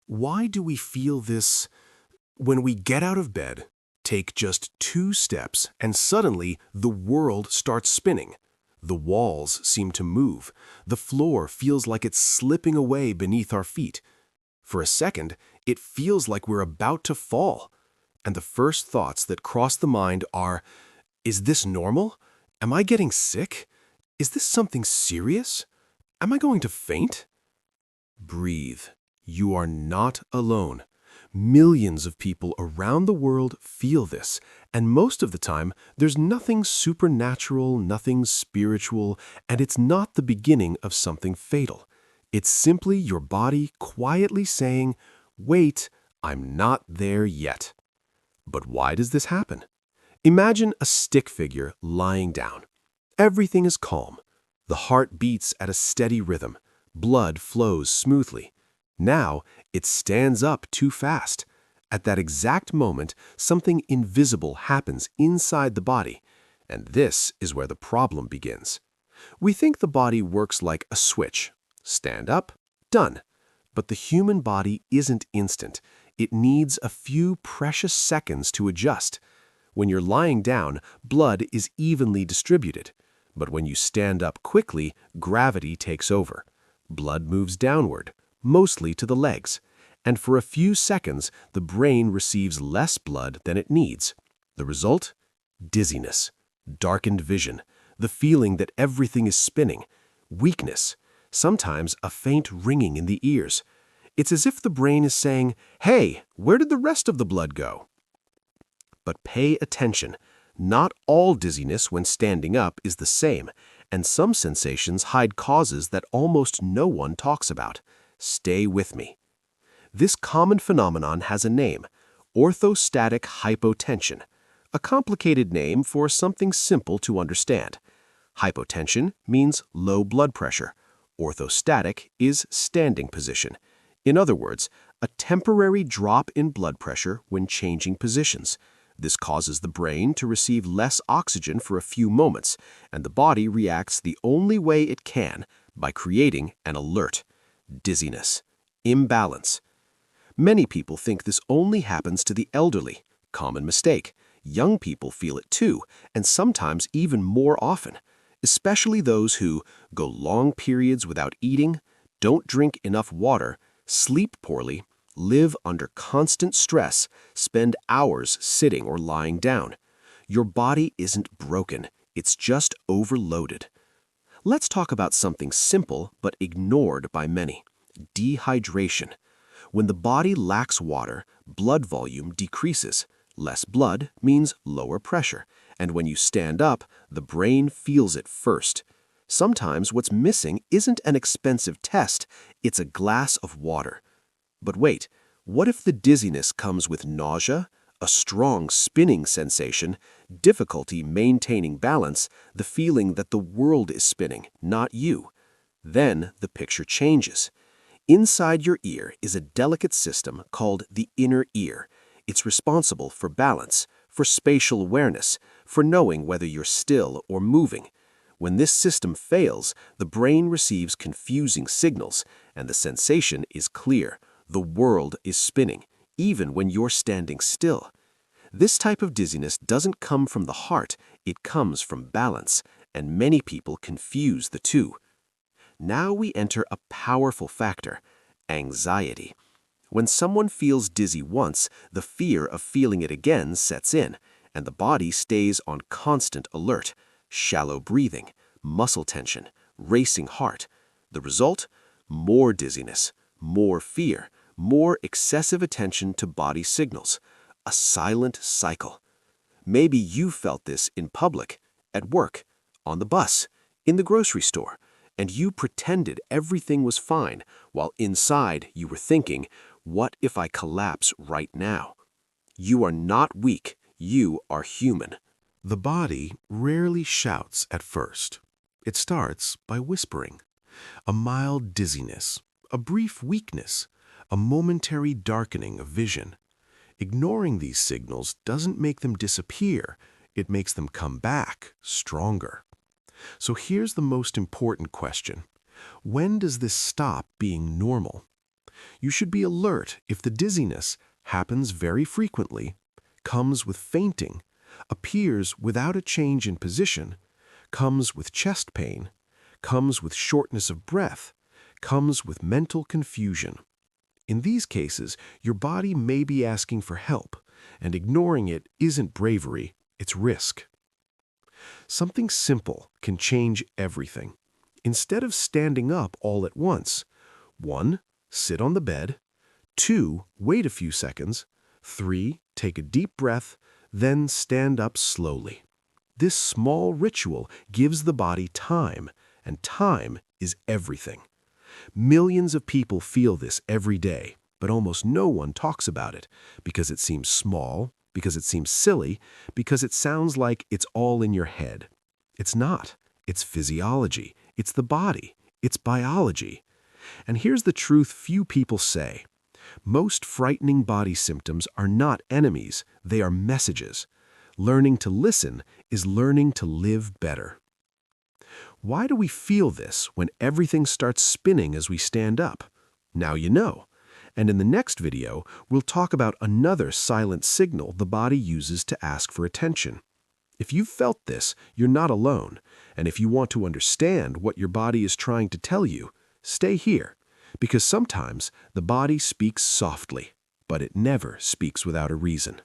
Why do we feel this when we get out of bed, take just 2 steps, and suddenly the world starts spinning? The walls seem to move. The floor feels like it's slipping away beneath our feet. For a second, it feels like we're about to fall. And the first thoughts that cross the mind are, is this normal? Am I getting sick? Is this something serious? Am I going to faint? Breathe. You are not alone. Millions of people around the world feel this, and most of the time, there's nothing supernatural, nothing spiritual, and it's not the beginning of something fatal. It's simply your body quietly saying, "Wait, I'm not there yet." But why does this happen? Imagine a stick figure lying down. Everything is calm. The heart beats at a steady rhythm. Blood flows smoothly. Now, it stands up too fast. At that exact moment, something invisible happens inside the body, and this is where the problem begins. We think the body works like a switch. Stand up, done. But the human body isn't instant. It needs a few precious seconds to adjust. When you're lying down, blood is evenly distributed. But when you stand up quickly, gravity takes over. Blood moves downward, mostly to the legs, and for a few seconds, the brain receives less blood than it needs. The result? Dizziness, darkened vision, the feeling that everything is spinning, weakness, sometimes a faint ringing in the ears. It's as if the brain is saying, "Hey, where did the rest of the blood go?" But pay attention. Not all dizziness when standing up is the same, and some sensations hide causes that almost no one talks about. Stay with me. This common phenomenon has a name: orthostatic hypotension, a complicated name for something simple to understand. Hypotension means low blood pressure. Orthostatic is standing position. In other words, a temporary drop in blood pressure when changing positions. This causes the brain to receive less oxygen for a few moments, and the body reacts the only way it can, by creating an alert. Dizziness, imbalance. Many people think this only happens to the elderly. Common mistake. Young people feel it too, and sometimes even more often, especially those who go long periods without eating, don't drink enough water, sleep poorly, live under constant stress, spend hours sitting or lying down. Your body isn't broken, it's just overloaded. Let's talk about something simple but ignored by many: dehydration. When the body lacks water, blood volume decreases. Less blood means lower pressure, and when you stand up, the brain feels it first. Sometimes what's missing isn't an expensive test, it's a glass of water. But wait, what if the dizziness comes with nausea, a strong spinning sensation, difficulty maintaining balance, the feeling that the world is spinning, not you? Then the picture changes. Inside your ear is a delicate system called the inner ear. It's responsible for balance, for spatial awareness, for knowing whether you're still or moving. When this system fails, the brain receives confusing signals, and the sensation is clear. The world is spinning, even when you're standing still. This type of dizziness doesn't come from the heart, it comes from balance, and many people confuse the two. Now we enter a powerful factor: anxiety. When someone feels dizzy once, the fear of feeling it again sets in, and the body stays on constant alert. Shallow breathing, muscle tension, racing heart. The result? More dizziness, more fear, more excessive attention to body signals. A silent cycle. Maybe you felt this in public, at work, on the bus, in the grocery store, and you pretended everything was fine, while inside you were thinking, "What if I collapse right now?" You are not weak, you are human. The body rarely shouts at first. It starts by whispering. A mild dizziness, a brief weakness, a momentary darkening of vision. Ignoring these signals doesn't make them disappear, it makes them come back stronger. So here's the most important question: when does this stop being normal? You should be alert if the dizziness happens very frequently, comes with fainting, appears without a change in position, comes with chest pain, comes with shortness of breath, comes with mental confusion. In these cases, your body may be asking for help, and ignoring it isn't bravery, it's risk. Something simple can change everything. Instead of standing up all at once, 1. Sit on the bed. 2. Wait a few seconds. 3. Take a deep breath, then stand up slowly. This small ritual gives the body time, and time is everything. Millions of people feel this every day, but almost no one talks about it because it seems small, because it seems silly, because it sounds like it's all in your head. It's not. It's physiology. It's the body. It's biology. And here's the truth few people say. Most frightening body symptoms are not enemies, they are messages. Learning to listen is learning to live better. Why do we feel this when everything starts spinning as we stand up? Now you know. And in the next video, we'll talk about another silent signal the body uses to ask for attention. If you've felt this, you're not alone. And if you want to understand what your body is trying to tell you, stay here. Because sometimes the body speaks softly, but it never speaks without a reason.